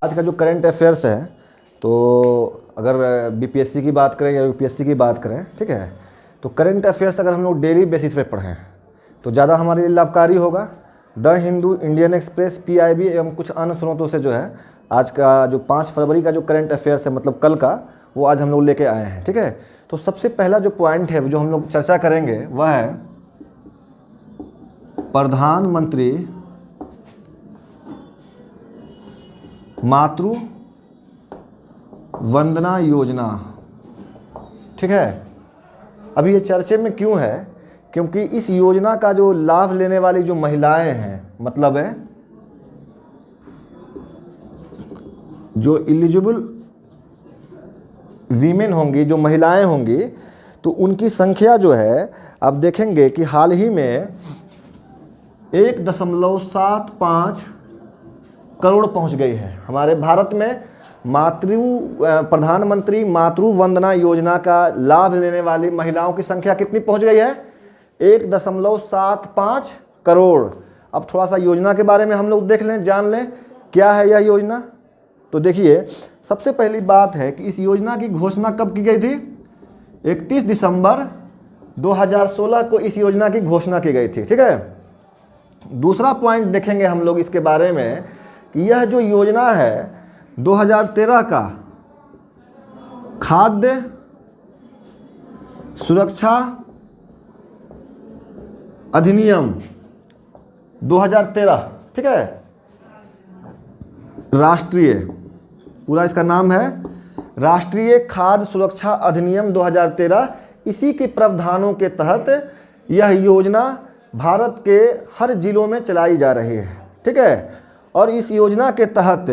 आज का जो करंट अफेयर्स है, तो अगर बीपीएससी की बात करें या यूपीएससी की बात करें, ठीक है, तो करंट अफेयर्स अगर हम लोग डेली बेसिस पे पढ़ें तो ज़्यादा हमारे लिए लाभकारी होगा। The Hindu, Indian express, PIB एवं कुछ अन्य स्रोतों से जो है आज का जो 5 फरवरी का जो करंट अफेयर्स है, मतलब कल का, वो आज हम लोग लेके आए हैं। ठीक है, तो सबसे पहला जो पॉइंट है जो हम लोग चर्चा करेंगे वह है प्रधानमंत्री मातृ वंदना योजना। ठीक है, अभी ये चर्चे में क्यों है? क्योंकि इस योजना का जो लाभ लेने वाली जो महिलाएं हैं, मतलब है जो एलिजिबल वीमेन होंगी, जो महिलाएं होंगी, तो उनकी संख्या जो है आप देखेंगे कि हाल ही में 1.75 करोड़ पहुंच गई है। हमारे भारत में प्रधानमंत्री मातृ वंदना योजना का लाभ लेने वाली महिलाओं की संख्या कितनी पहुंच गई है? 1.75 करोड़। अब थोड़ा सा योजना के बारे में हम लोग देख लें, जान लें क्या है यह योजना। तो देखिए, सबसे पहली बात है कि इस योजना की घोषणा कब की गई थी? 31 दिसंबर 2016 को इस योजना की घोषणा की गई थी। ठीक है, दूसरा पॉइंट देखेंगे हम लोग इसके बारे में कि यह जो योजना है 2013 का खाद्य सुरक्षा अधिनियम 2013, ठीक है, राष्ट्रीय, पूरा इसका नाम है राष्ट्रीय खाद्य सुरक्षा अधिनियम 2013। इसी के प्रावधानों के तहत यह योजना भारत के हर जिलों में चलाई जा रही है। ठीक है, और इस योजना के तहत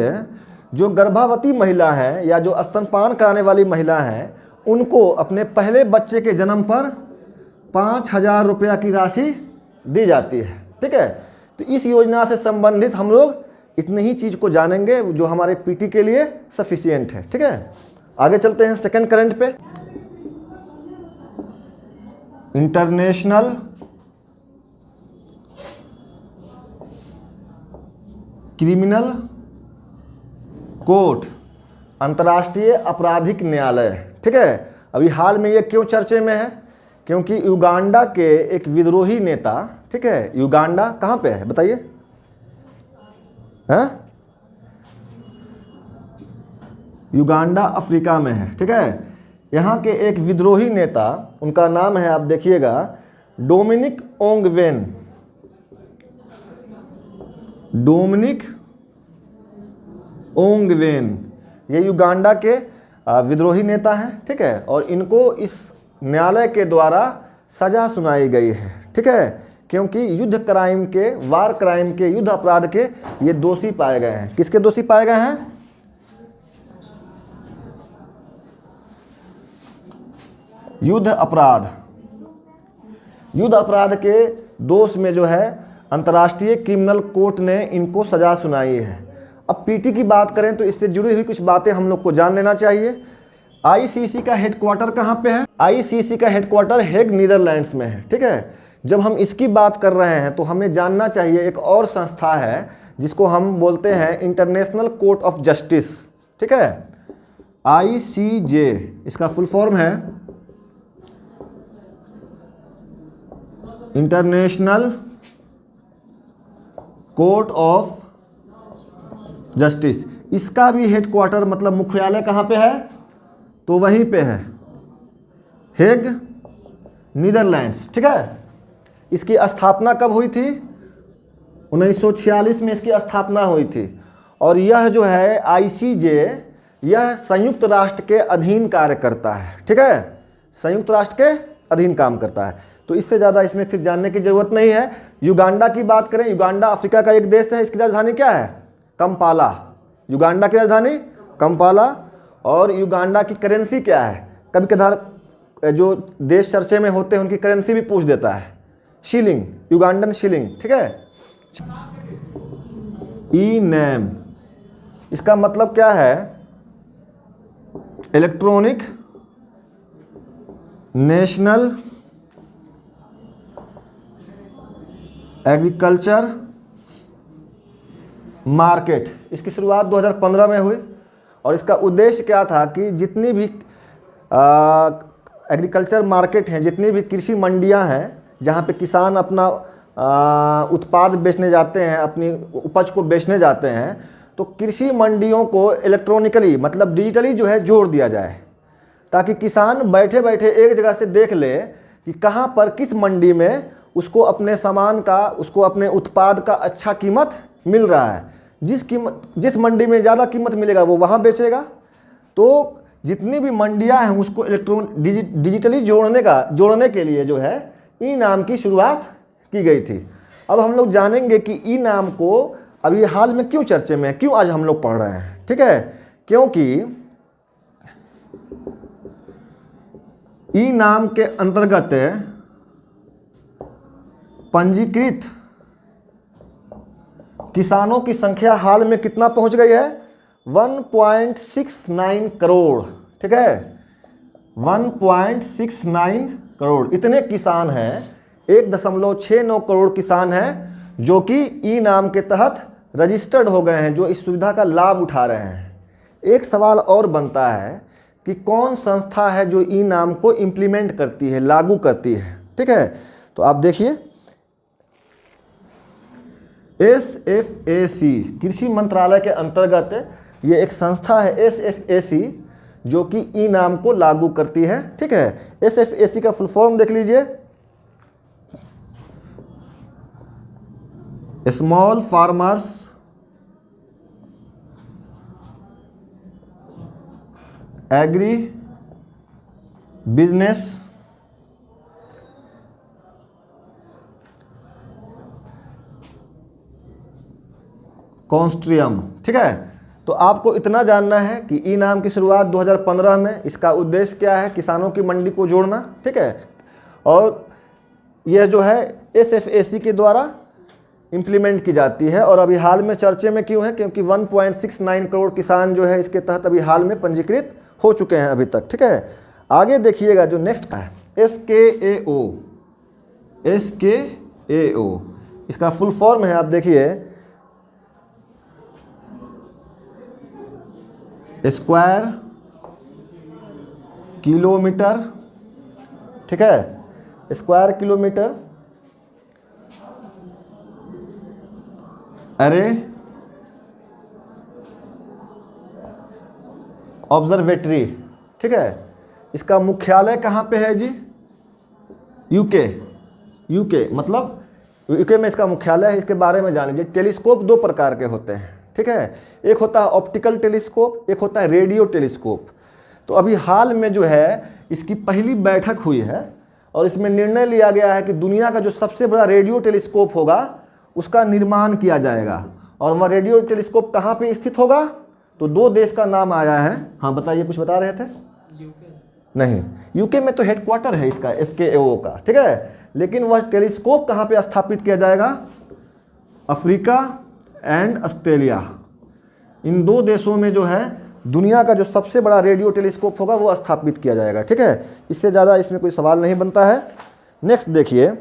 जो गर्भवती महिला हैं या जो स्तनपान कराने वाली महिला हैं, उनको अपने पहले बच्चे के जन्म पर 5,000 रुपया की राशि दी जाती है। ठीक है, तो इस योजना से संबंधित हम लोग इतनी ही चीज़ को जानेंगे जो हमारे पीटी के लिए सफिशिएंट है। ठीक है, आगे चलते हैं सेकंड करंट पे। इंटरनेशनल क्रिमिनल कोर्ट, अंतर्राष्ट्रीय आपराधिक न्यायालय। ठीक है, अभी हाल में ये क्यों चर्चे में है? क्योंकि युगांडा के एक विद्रोही नेता, ठीक है, युगांडा कहाँ पे है बताइए? हैं? युगांडा अफ्रीका में है। ठीक है, यहाँ के एक विद्रोही नेता, उनका नाम है, आप देखिएगा, डोमिनिक ओंगवेन। डोमिनिक ओंगवेन, ये युगांडा के विद्रोही नेता हैं। ठीक है, और इनको इस न्यायालय के द्वारा सजा सुनाई गई है। ठीक है, क्योंकि युद्ध क्राइम के, वार क्राइम के, युद्ध अपराध के ये दोषी पाए गए हैं। किसके दोषी पाए गए हैं? युद्ध अपराध। युद्ध अपराध के दोष में जो है अंतर्राष्ट्रीय क्रिमिनल कोर्ट ने इनको सजा सुनाई है। अब पीटी की बात करें तो इससे जुड़ी हुई कुछ बातें हम लोग को जान लेना चाहिए। आईसीसी का हेडक्वार्टर कहाँ पे है? आईसीसी का हेडक्वार्टर हेग, नीदरलैंड्स में है। ठीक है, जब हम इसकी बात कर रहे हैं तो हमें जानना चाहिए एक और संस्था है जिसको हम बोलते हैं इंटरनेशनल कोर्ट ऑफ जस्टिस। ठीक है, आईसीजे, इसका फुल फॉर्म है इंटरनेशनल कोर्ट ऑफ जस्टिस। इसका भी हेडक्वार्टर, मतलब मुख्यालय कहाँ पे है? तो वहीं पे है, हेग, नीदरलैंड्स। ठीक है, इसकी स्थापना कब हुई थी? 1946 में इसकी स्थापना हुई थी। और यह जो है आईसीजे, यह संयुक्त राष्ट्र के अधीन कार्य करता है। ठीक है, संयुक्त राष्ट्र के अधीन काम करता है। तो इससे ज़्यादा इसमें फिर जानने की जरूरत नहीं है। युगांडा की बात करें, युगांडा अफ्रीका का एक देश है। इसकी राजधानी क्या है? कंपाला। युगांडा की राजधानी कंपाला। और युगांडा की करेंसी क्या है? कभी कभार जो देश चर्चे में होते हैं उनकी करेंसी भी पूछ देता है, शिलिंग, युगांडन शिलिंग। ठीक है, ई नेम, इसका मतलब क्या है? इलेक्ट्रॉनिक नेशनल एग्रीकल्चर मार्केट, इसकी शुरुआत 2015 में हुई और इसका उद्देश्य क्या था कि जितनी भी एग्रीकल्चर मार्केट हैं, जितनी भी कृषि मंडियां हैं जहां पे किसान अपना उत्पाद बेचने जाते हैं, अपनी उपज को बेचने जाते हैं, तो कृषि मंडियों को इलेक्ट्रॉनिकली मतलब डिजिटली जो है जोड़ दिया जाए, ताकि किसान बैठे बैठे एक जगह से देख ले कि कहाँ पर किस मंडी में उसको अपने सामान का, उसको अपने उत्पाद का अच्छा कीमत मिल रहा है। जिस मंडी में ज़्यादा कीमत मिलेगा वो वहाँ बेचेगा। तो जितनी भी मंडियाँ हैं उसको डिजिटली जोड़ने के लिए जो है ई नाम की शुरुआत की गई थी। अब हम लोग जानेंगे कि ई नाम को अभी हाल में क्यों चर्चे में है, क्यों आज हम लोग पढ़ रहे हैं। ठीक है, क्योंकि ई नाम के अंतर्गत पंजीकृत किसानों की संख्या हाल में कितना पहुंच गई है? 1.69 करोड़। ठीक है, 1.69 करोड़ इतने किसान हैं, 1.69 करोड़ किसान हैं जो कि ई नाम के तहत रजिस्टर्ड हो गए हैं, जो इस सुविधा का लाभ उठा रहे हैं। एक सवाल और बनता है कि कौन संस्था है जो ई नाम को इम्प्लीमेंट करती है, लागू करती है। ठीक है, तो आप देखिए SFAC कृषि मंत्रालय के अंतर्गत ये एक संस्था है SFAC जो कि ई नाम को लागू करती है। ठीक है, SFAC का फुल फॉर्म देख लीजिए, स्मॉल फार्मर्स एग्री बिजनेस कॉन्स्ट्रियम। ठीक है, तो आपको इतना जानना है कि ई नाम की शुरुआत 2015 में, इसका उद्देश्य क्या है? किसानों की मंडी को जोड़ना। ठीक है, और यह जो है SFAC के द्वारा इम्प्लीमेंट की जाती है और अभी हाल में चर्चे में क्यों है? क्योंकि 1.69 करोड़ किसान जो है इसके तहत अभी हाल में पंजीकृत हो चुके हैं अभी तक। ठीक है, आगे देखिएगा जो नेक्स्ट का है SKAO। इसका फुल फॉर्म है, आप देखिए, स्क्वायर किलोमीटर। ठीक है, स्क्वायर किलोमीटर अरे ऑब्जर्वेटरी। ठीक है, इसका मुख्यालय कहाँ पे है जी? यूके मतलब यूके में इसका मुख्यालय है। इसके बारे में जान लीजिए। टेलीस्कोप दो प्रकार के होते हैं। ठीक है, एक होता है ऑप्टिकल टेलीस्कोप, एक होता है रेडियो टेलीस्कोप। तो अभी हाल में जो है इसकी पहली बैठक हुई है और इसमें निर्णय लिया गया है कि दुनिया का जो सबसे बड़ा रेडियो टेलीस्कोप होगा उसका निर्माण किया जाएगा। और वह रेडियो टेलीस्कोप कहाँ पे स्थित होगा? तो दो देश का नाम आया है। हाँ बताइए, कुछ बता रहे थे? नहीं, यूके में तो हेडक्वार्टर है इसका SKAO का। ठीक है, लेकिन वह टेलीस्कोप कहाँ पे स्थापित किया जाएगा? अफ्रीका एंड ऑस्ट्रेलिया, इन दो देशों में जो है दुनिया का जो सबसे बड़ा रेडियो टेलीस्कोप होगा वो स्थापित किया जाएगा। ठीक है, इससे ज़्यादा इसमें कोई सवाल नहीं बनता है। नेक्स्ट देखिए,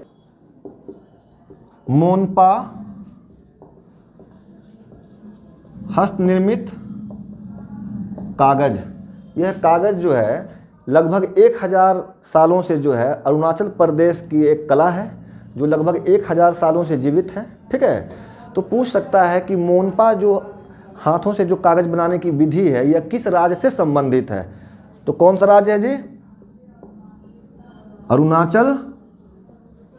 मोनपा हस्तनिर्मित कागज। यह कागज जो है लगभग 1000 सालों से जो है अरुणाचल प्रदेश की एक कला है जो लगभग 1000 सालों से जीवित है। ठीक है, तो पूछ सकता है कि मोनपा जो हाथों से जो कागज बनाने की विधि है यह किस राज्य से संबंधित है? तो कौन सा राज्य है जी? अरुणाचल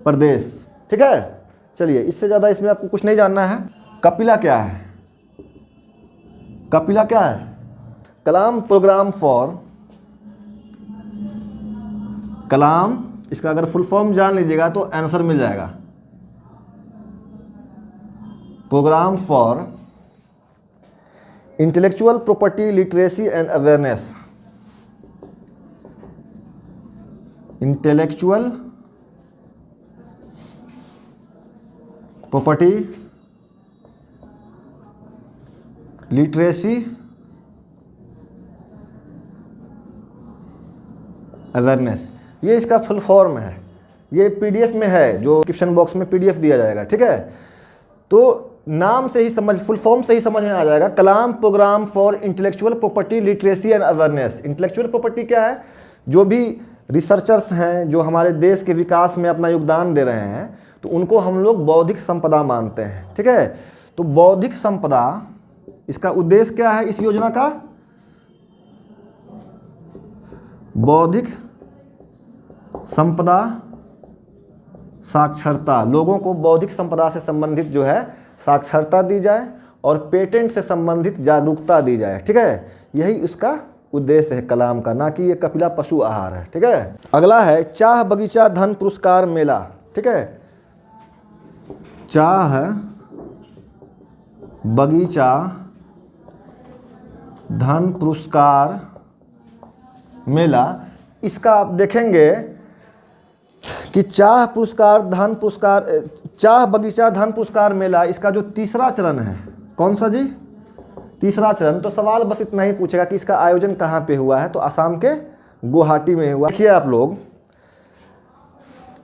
प्रदेश। ठीक है, चलिए, इससे ज़्यादा इसमें आपको कुछ नहीं जानना है। कपिला क्या है? कपिला क्या है? कलाम प्रोग्राम फॉर कलाम, इसका अगर फुल फॉर्म जान लीजिएगा तो आंसर मिल जाएगा। Programme for intellectual property literacy and awareness. Intellectual property literacy awareness, ये इसका फुल फॉर्म है। ये PDF में है, जो डिस्क्रिप्शन बॉक्स में PDF दिया जाएगा। ठीक है, तो नाम से ही समझ, फुल फॉर्म से ही समझ में आ जाएगा। Kalam programme for intellectual property literacy and awareness. Intellectual property क्या है? जो भी रिसर्चर्स हैं जो हमारे देश के विकास में अपना योगदान दे रहे हैं, तो उनको हम लोग बौद्धिक संपदा मानते हैं। ठीक है, तो बौद्धिक संपदा, इसका उद्देश्य क्या है इस योजना का? बौद्धिक संपदा साक्षरता, लोगों को बौद्धिक संपदा से संबंधित जो है साक्षरता दी जाए और पेटेंट से संबंधित जागरूकता दी जाए। ठीक है, यही इसका उद्देश्य है कलाम का, ना कि ये कपिला पशु आहार है। ठीक है, अगला है चाह बगीचा धन पुरस्कार मेला। ठीक है, चाह बगीचा धन पुरस्कार मेला, इसका आप देखेंगे कि चाह बगीचा धन पुरस्कार मेला, इसका जो तीसरा चरण है, कौन सा जी? तीसरा चरण। तो सवाल बस इतना ही पूछेगा कि इसका आयोजन कहाँ पे हुआ है, तो असम के गुवाहाटी में हुआ। देखिए आप लोग,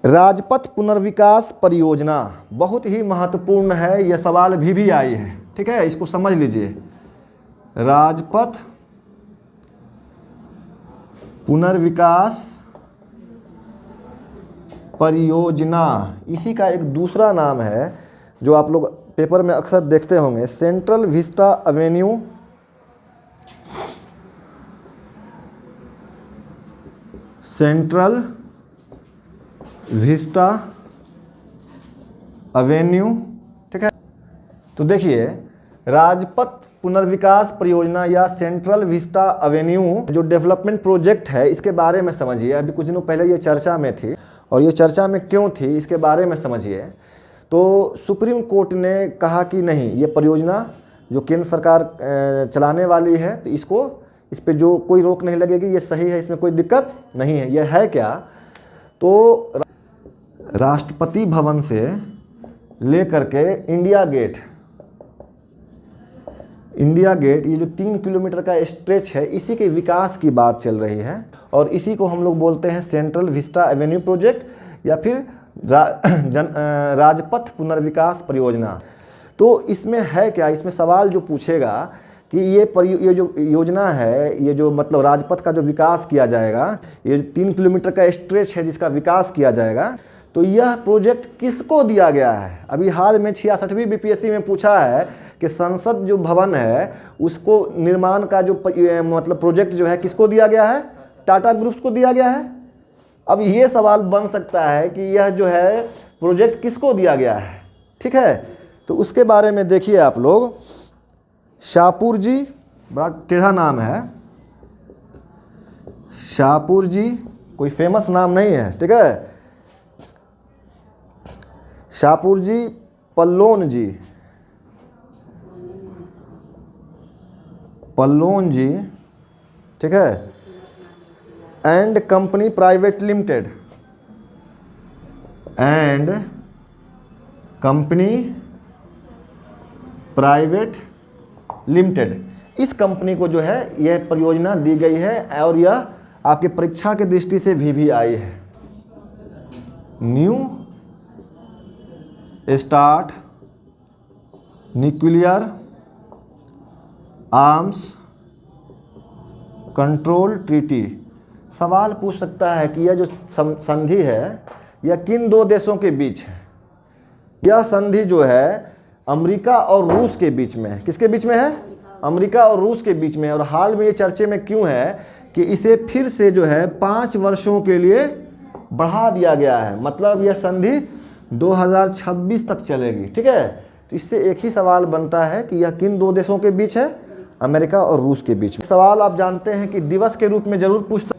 राजपथ पुनर्विकास परियोजना बहुत ही महत्वपूर्ण है, यह सवाल भी आई है। ठीक है, इसको समझ लीजिए। राजपथ पुनर्विकास परियोजना, इसी का एक दूसरा नाम है जो आप लोग पेपर में अक्सर देखते होंगे, सेंट्रल विस्टा एवेन्यू ठीक है, तो देखिए राजपथ पुनर्विकास परियोजना या सेंट्रल विस्टा एवेन्यू जो डेवलपमेंट प्रोजेक्ट है, इसके बारे में समझिए। अभी कुछ दिनों पहले ये चर्चा में थी, और ये चर्चा में क्यों थी इसके बारे में समझिए। तो सुप्रीम कोर्ट ने कहा कि नहीं, ये परियोजना जो केंद्र सरकार चलाने वाली है, तो इस पे जो कोई रोक नहीं लगेगी, ये सही है, इसमें कोई दिक्कत नहीं है। ये है क्या? तो राष्ट्रपति भवन से लेकर के इंडिया गेट, ये जो 3 किलोमीटर का स्ट्रेच है, इसी के विकास की बात चल रही है, और इसी को हम लोग बोलते हैं सेंट्रल विस्टा एवेन्यू प्रोजेक्ट या फिर राजपथ पुनर्विकास परियोजना। तो इसमें है क्या? इसमें सवाल जो पूछेगा कि ये जो योजना है, ये जो मतलब राजपथ का जो विकास किया जाएगा, ये जो 3 किलोमीटर का स्ट्रेच है जिसका विकास किया जाएगा, तो यह प्रोजेक्ट किसको दिया गया है? अभी हाल में 66वीं बीपीएससी में पूछा है कि संसद जो भवन है उसको निर्माण का जो मतलब प्रोजेक्ट जो है किसको दिया गया है? टाटा ग्रुप्स को दिया गया है। अब ये सवाल बन सकता है कि यह जो है प्रोजेक्ट किसको दिया गया है। ठीक है, तो उसके बारे में देखिए आप लोग। शाहपुर जी, बड़ा टेढ़ा नाम है, शाहपुर जी कोई फेमस नाम नहीं है। ठीक है, शाहपुर जी, पल्लोन जी, ठीक है, एंड कंपनी प्राइवेट लिमिटेड, इस कंपनी को जो है यह परियोजना दी गई है, और यह आपके परीक्षा के दृष्टि से भी आई है। New start nuclear arms control treaty. सवाल पूछ सकता है कि यह जो संधि है यह किन दो देशों के बीच है? यह संधि जो है अमेरिका और रूस के बीच में है। किसके बीच में है? अमेरिका और रूस के बीच में। और हाल में ये चर्चे में क्यों है कि इसे फिर से जो है 5 वर्षों के लिए बढ़ा दिया गया है, मतलब यह संधि 2026 तक चलेगी। ठीक है, तो इससे एक ही सवाल बनता है कि यह किन दो देशों के बीच है? अमेरिका और रूस के बीच में। सवाल आप जानते हैं कि दिवस के रूप में जरूर पूछता,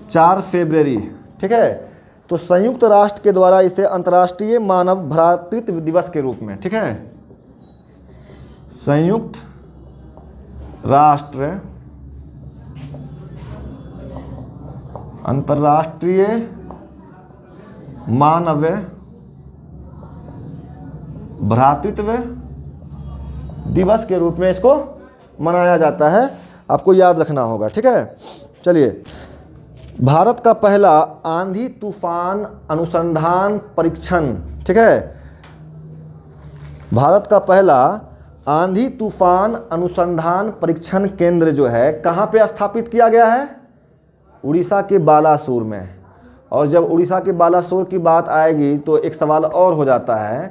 4 फरवरी। ठीक है, तो संयुक्त राष्ट्र के द्वारा इसे अंतर्राष्ट्रीय मानव भ्रातृत्व दिवस के रूप में, ठीक है, संयुक्त राष्ट्र अंतर्राष्ट्रीय मानव भ्रातृत्व दिवस के रूप में इसको मनाया जाता है। आपको याद रखना होगा। ठीक है, चलिए, भारत का पहला आंधी तूफान अनुसंधान परीक्षण, ठीक है, भारत का पहला आंधी तूफान अनुसंधान परीक्षण केंद्र जो है कहाँ पे स्थापित किया गया है? उड़ीसा के बालासोर में। और जब उड़ीसा के बालासोर की बात आएगी तो एक सवाल और हो जाता है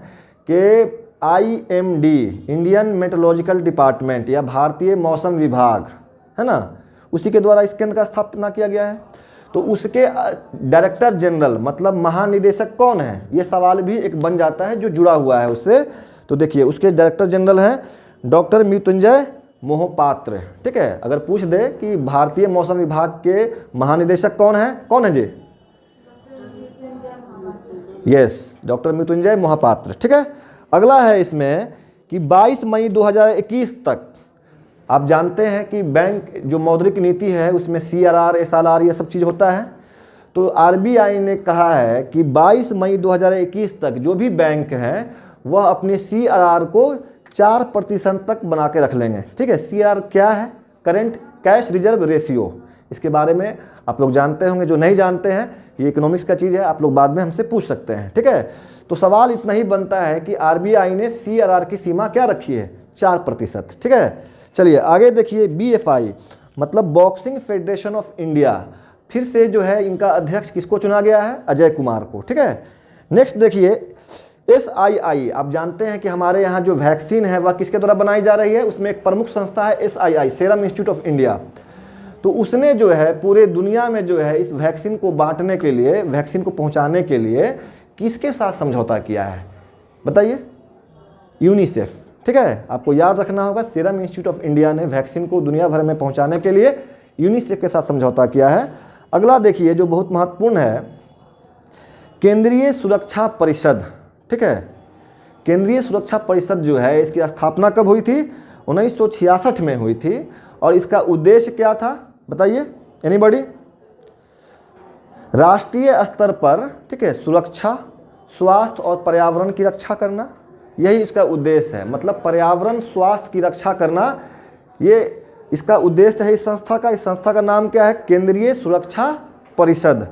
कि IMD इंडियन मेट्रोलॉजिकल डिपार्टमेंट या भारतीय मौसम विभाग है ना, उसी के द्वारा इस केंद्र का स्थापना किया गया है। तो उसके डायरेक्टर जनरल मतलब महानिदेशक कौन है, ये सवाल भी एक बन जाता है जो जुड़ा हुआ है उससे। तो देखिए उसके डायरेक्टर जनरल हैं डॉक्टर मृत्युंजय मोहपात्र। ठीक है, अगर पूछ दे कि भारतीय मौसम विभाग के महानिदेशक कौन है जी? Yes, doctor Mrityunjay Mohapatra. ठीक है, अगला है इसमें कि 22 मई 2021 तक आप जानते हैं कि बैंक जो मौद्रिक नीति है उसमें CRR SRR ये सब चीज़ होता है। तो RBI ने कहा है कि 22 मई 2021 तक जो भी बैंक हैं वह अपने CRR को 4% तक बना के रख लेंगे। ठीक है, CRR क्या है? Current cash reserve ratio. इसके बारे में आप लोग जानते होंगे, जो नहीं जानते हैं ये इकोनॉमिक्स का चीज़ है, आप लोग बाद में हमसे पूछ सकते हैं। ठीक है, तो सवाल इतना ही बनता है कि RBI ने CRR की सीमा क्या रखी है? 4%। ठीक है, चलिए आगे देखिए। BFI मतलब बॉक्सिंग फेडरेशन ऑफ इंडिया, फिर से जो है इनका अध्यक्ष किसको चुना गया है? अजय कुमार को। ठीक है, नेक्स्ट देखिए SII। आप जानते हैं कि हमारे यहाँ जो वैक्सीन है वह किसके द्वारा बनाई जा रही है? उसमें एक प्रमुख संस्था है SII serum institute of India. तो उसने जो है पूरे दुनिया में जो है इस वैक्सीन को बांटने के लिए, वैक्सीन को पहुँचाने के लिए किसके साथ समझौता किया है बताइए? यूनिसेफ। ठीक है, आपको याद रखना होगा सीरम इंस्टीट्यूट ऑफ इंडिया ने वैक्सीन को दुनिया भर में पहुंचाने के लिए यूनिसेफ के साथ समझौता किया है। अगला देखिए जो बहुत महत्वपूर्ण है, केंद्रीय सुरक्षा परिषद। ठीक है, केंद्रीय सुरक्षा परिषद जो है इसकी स्थापना कब हुई थी? 1966 में हुई थी। और इसका उद्देश्य क्या था बताइए? एनीबॉडी? राष्ट्रीय स्तर पर, ठीक है, सुरक्षा, स्वास्थ्य और पर्यावरण की रक्षा करना, यही इसका उद्देश्य है। मतलब पर्यावरण स्वास्थ्य की रक्षा करना, ये इसका उद्देश्य है इस संस्था का। इस संस्था का नाम क्या है? केंद्रीय सुरक्षा परिषद।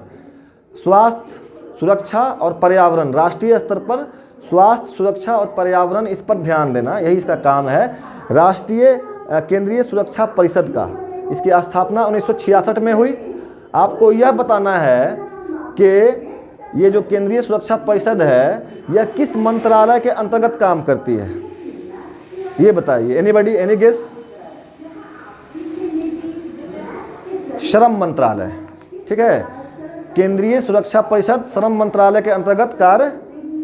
स्वास्थ्य, सुरक्षा और पर्यावरण, राष्ट्रीय स्तर पर स्वास्थ्य, सुरक्षा और पर्यावरण, इस पर ध्यान देना, यही इसका काम है। राष्ट्रीय केंद्रीय सुरक्षा परिषद का, इसकी स्थापना 1966 में हुई। आपको यह बताना है कि ये जो केंद्रीय सुरक्षा परिषद है यह किस मंत्रालय के अंतर्गत काम करती है, ये बताइए? एनीबॉडी? Any guess? श्रम मंत्रालय। ठीक है, केंद्रीय सुरक्षा परिषद श्रम मंत्रालय के अंतर्गत कार्य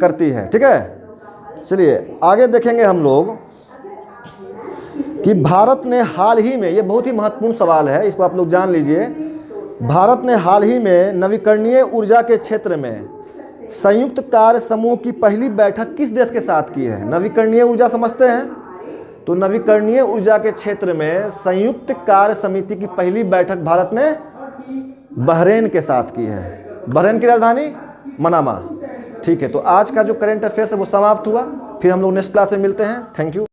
करती है। ठीक है, चलिए आगे देखेंगे हम लोग कि भारत ने हाल ही में, ये बहुत ही महत्वपूर्ण सवाल है, इसको आप लोग जान लीजिए। भारत ने हाल ही में नवीकरणीय ऊर्जा के क्षेत्र में संयुक्त कार्य समूह की पहली बैठक किस देश के साथ की है? नवीकरणीय ऊर्जा समझते हैं, तो नवीकरणीय ऊर्जा के क्षेत्र में संयुक्त कार्य समिति की पहली बैठक भारत ने बहरीन के साथ की है। बहरीन की राजधानी मनामा। ठीक है, तो आज का जो करंट अफेयर्स है वो समाप्त हुआ। फिर हम लोग नेक्स्ट क्लास में मिलते हैं। Thank you.